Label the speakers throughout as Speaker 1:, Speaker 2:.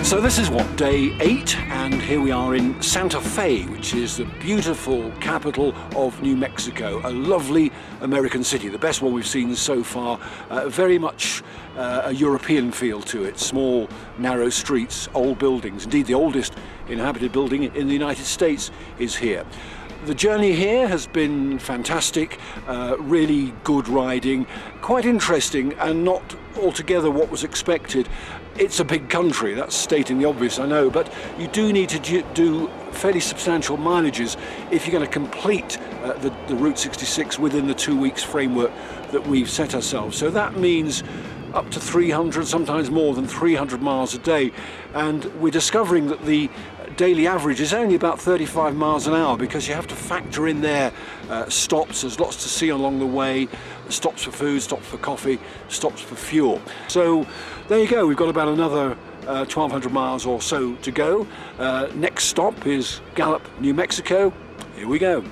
Speaker 1: So this is what, day 8, and here we are in Santa Fe, which is the beautiful capital of New Mexico, a lovely American city, the best one we've seen so far, very much a European feel to it, small, narrow streets, old buildings. Indeed, the oldest inhabited building in the United States is here. The journey here has been fantastic, really good riding, quite interesting and not altogether what was expected. It's a big country, that's stating the obvious, I know, but you do need to do fairly substantial mileages if you're going to complete the Route 66 within the 2 weeks framework that we've set ourselves. So that means up to 300, sometimes more than 300 miles a day, and we're discovering that the daily average is only about 35 miles an hour because you have to factor in there stops. There's lots to see along the way, stops for food, stops for coffee, stops for fuel. So there you go, we've got about another 1,200 miles or so to go. Next stop is Gallup, New Mexico. Here we go.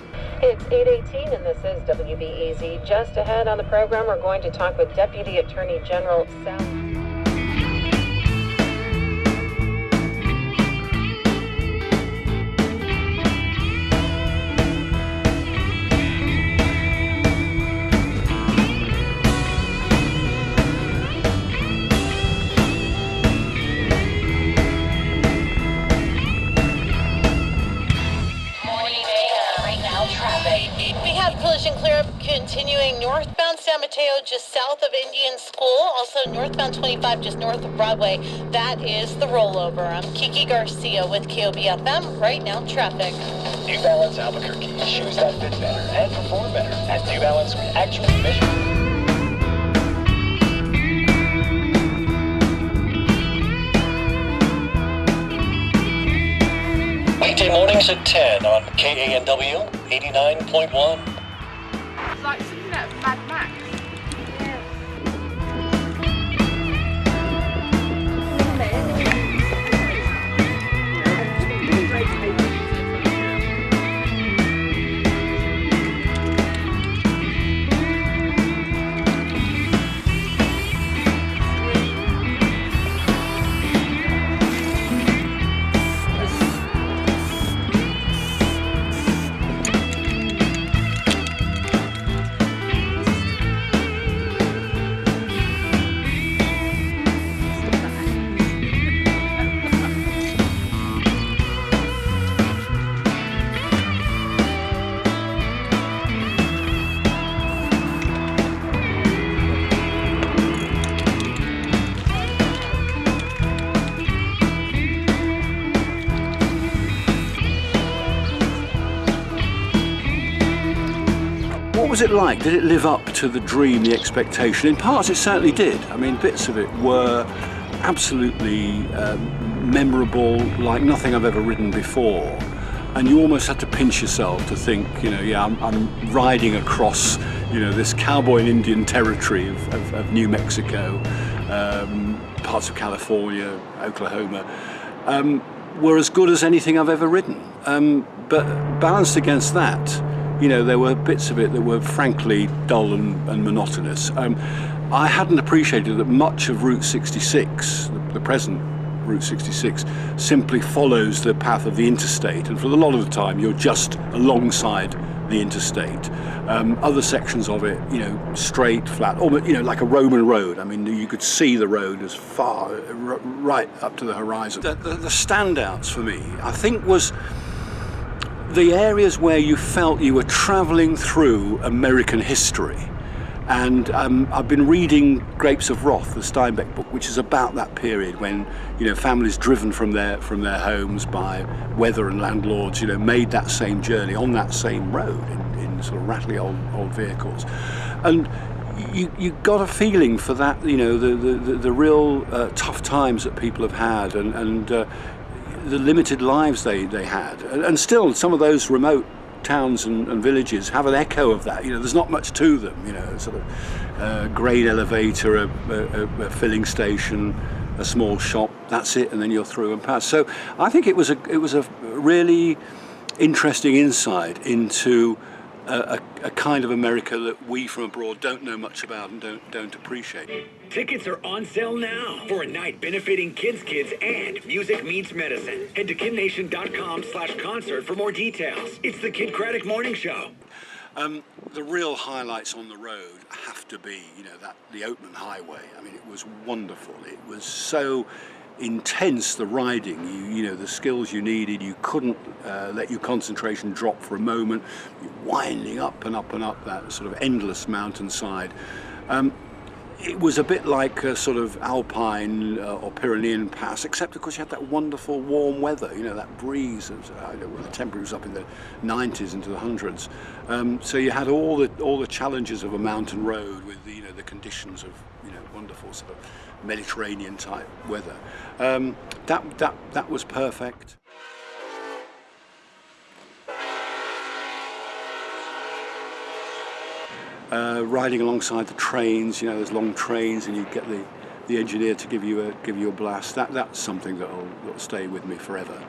Speaker 2: It's 8:18 and this is WBEZ. Just ahead on the program, we're going to talk with Deputy Attorney General Sal.
Speaker 3: Collision clear-up continuing northbound San Mateo just south of Indian School, also northbound 25 just north of Broadway. That is the rollover. I'm Kiki Garcia with KOBFM. Right now, traffic.
Speaker 4: New Balance Albuquerque. Shoes that fit better and perform better at New Balance with actual measurement. Weekday mornings at 10 on KANW 89.1.
Speaker 5: It's like something out of Mad Max.
Speaker 1: What was it like? Did it live up to the dream, the expectation? In parts it certainly did. I mean, bits of it were absolutely memorable, like nothing I've ever ridden before. And you almost had to pinch yourself to think, you know, yeah, I'm riding across, you know, this cowboy and Indian territory of New Mexico, parts of California, Oklahoma, were as good as anything I've ever ridden. But balanced against that, you know, there were bits of it that were frankly dull and monotonous. I hadn't appreciated that much of Route 66, the present Route 66, simply follows the path of the interstate, and for a lot of the time you're just alongside the interstate. Other sections of it, you know, straight, flat, almost, you know, like a Roman road. I mean, you could see the road as far, right up to the horizon. The standouts for me, I think, was the areas where you felt you were travelling through American history. And I've been reading Grapes of Wrath, the Steinbeck book, which is about that period when, you know, families driven from their homes by weather and landlords, you know, made that same journey on that same road in sort of rattly old vehicles. And you got a feeling for that, you know, the real tough times that people have had, and the limited lives they had, and still some of those remote towns and villages have an echo of that. You know, there's not much to them. You know, sort of grain elevator, a filling station, a small shop. That's it, and then you're through and past. So I think it was a really interesting insight into a kind of America that we from abroad don't know much about and don't appreciate.
Speaker 6: Tickets are on sale now for a night benefiting kids and Music Meets Medicine. Head to kidnation.com/concert for more details. It's the Kid Craddock Morning Show.
Speaker 1: The real highlights on the road have to be, the Oatman Highway. I mean, it was wonderful. It was so intense, the riding, the skills you needed. You couldn't let your concentration drop for a moment. You're winding up and up and up that sort of endless mountainside. It was a bit like a sort of Alpine or Pyrenean pass, except of course you had that wonderful warm weather, that breeze. The temperature was up in the 90s into the hundreds. So you had all the challenges of a mountain road with the conditions of wonderful sort of Mediterranean type weather. That was perfect. Riding alongside the trains, those long trains, and you get the engineer to give you a blast. That's something that'll stay with me forever.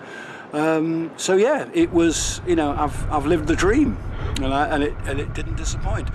Speaker 1: So yeah, it was. I've lived the dream, and it didn't disappoint.